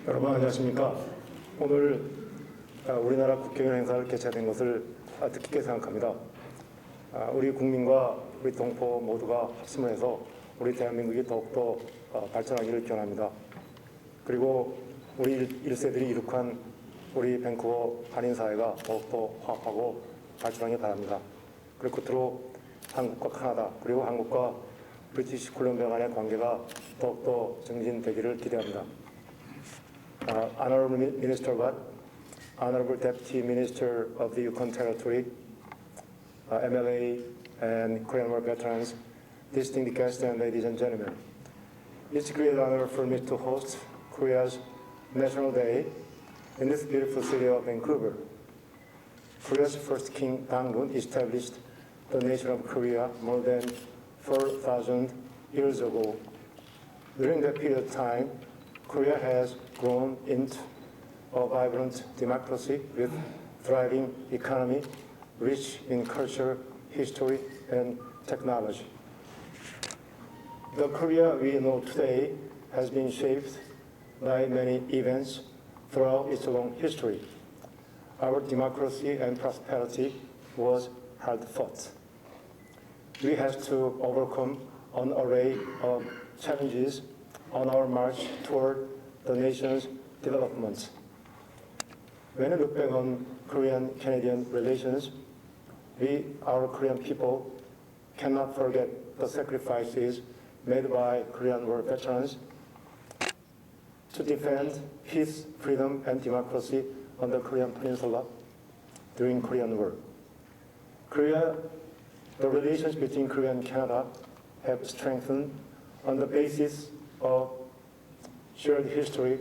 여러분 안녕하십니까? 오늘 우리나라 국경일 행사를 개최된 것을 뜻깊게 생각합니다. 우리 국민과 우리 동포 모두가 합심을 해서 우리 대한민국이 더욱더 발전하기를 기원합니다. 그리고 우리 1세들이 이룩한 우리 밴쿠버 한인사회가 더욱더 화합하고 발전하길 바랍니다. 그리고 끝으로 한국과 카나다 그리고 한국과 브리티시 콜롬비아 간의 관계가 더욱더 증진되기를 기대합니다. Honorable Minister Watt, Honorable Deputy Minister of the Yukon Territory, MLA and Korean War veterans, distinguished guests and ladies and gentlemen. It's a great honor for me to host Korea's National Day in this beautiful city of Vancouver. Korea's first king, Dangun, established the nation of Korea more than 4,000 years ago. During that period of time, Korea has grown into a vibrant democracy with thriving economy, rich in culture, history, and technology. The Korea we know today has been shaped by many events throughout its long history. Our democracy and prosperity was hard fought. We had to overcome an array of challenges on our march toward the nation's development. When we look back on Korean-Canadian relations, our Korean people, cannot forget the sacrifices made by Korean War veterans to defend peace, freedom, and democracy on the Korean Peninsula during Korean War. The relations between Korea and Canada have strengthened on the basis of shared history,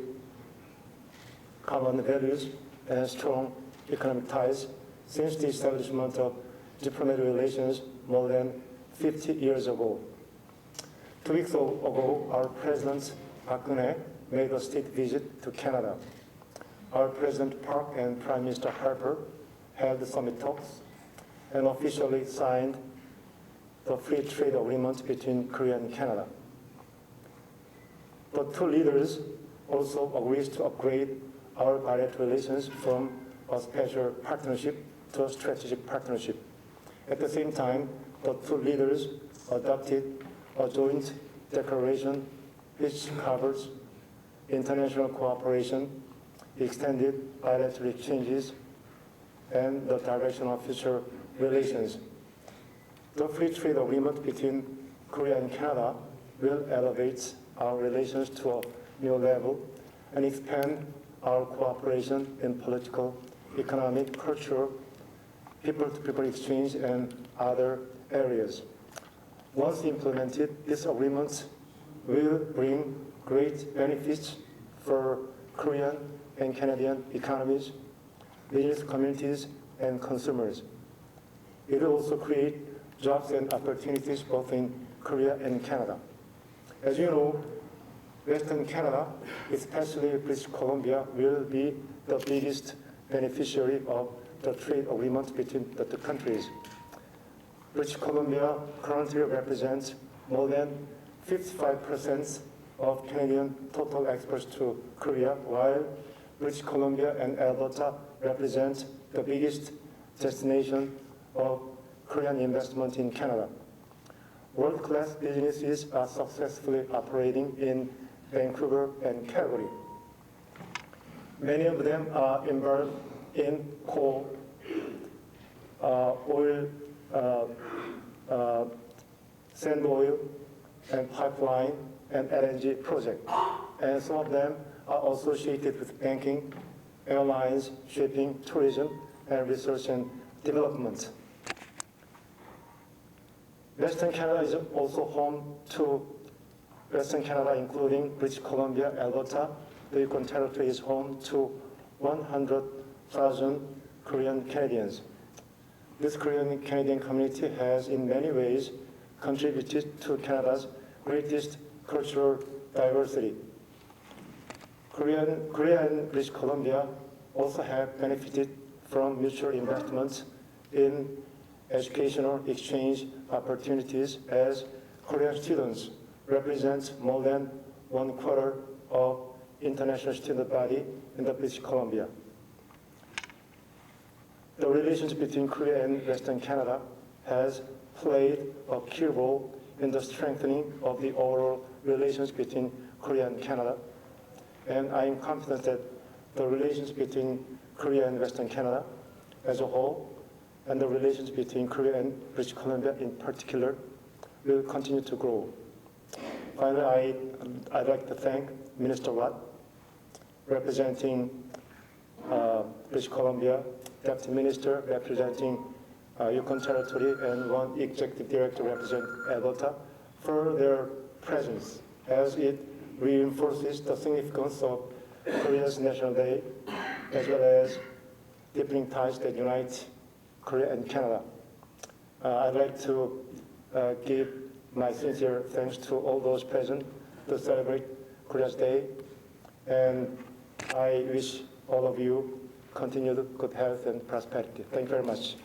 common values, and strong economic ties since the establishment of diplomatic relations more than 50 years ago. 2 weeks ago, our President Park Geun-hye made a state visit to Canada. Our President Park and Prime Minister Harper held summit talks and officially signed the free trade agreement between Korea and Canada. The two leaders also agreed to upgrade our bilateral relations from a special partnership to a strategic partnership. At the same time, the two leaders adopted a joint declaration which covers international cooperation, extended bilateral exchanges, and the direction of future relations. The free trade agreement between Korea and Canada will elevate our relations to a new level and expand our cooperation in political, economic, cultural, people-to-people exchange, and other areas. Once implemented, this agreement will bring great benefits for Korean and Canadian economies, business communities, and consumers. It will also create jobs and opportunities both in Korea and Canada. As you know, Western Canada, especially British Columbia, will be the biggest beneficiary of the trade agreement between the two countries. British Columbia currently represents more than 55% of Canadian total exports to Korea, while British Columbia and Alberta represent the biggest destination of Korean investment in Canada. World-class businesses are successfully operating in Vancouver and Calgary. Many of them are involved in coal, oil, sand oil, and pipeline and LNG projects. And some of them are associated with banking, airlines, shipping, tourism, and research and development. Western Canada is also home to Western Canada, including British Columbia, Alberta. The Yukon Territory is home to 100,000 Korean Canadians. This Korean Canadian community has in many ways contributed to Canada's greatest cultural diversity. Korea and British Columbia also have benefited from mutual investments in educational exchange opportunities, as Korean students represent more than 1/4 of international student body in the British Columbia. The relations between Korea and Western Canada has played a key role in the strengthening of the overall relations between Korea and Canada. And I am confident that the relations between Korea and Western Canada as a whole, and the relations between Korea and British Columbia in particular, will continue to grow. Finally, I'd like to thank Minister Watt, representing British Columbia, Deputy Minister representing Yukon Territory, and one Executive Director representing Alberta, for their presence, as it reinforces the significance of Korea's National Day, as well as deepening ties that unite Korea and Canada. I'd like to give my sincere thanks to all those present to celebrate Korea's Day, and I wish all of you continued good health and prosperity. Thank you very much.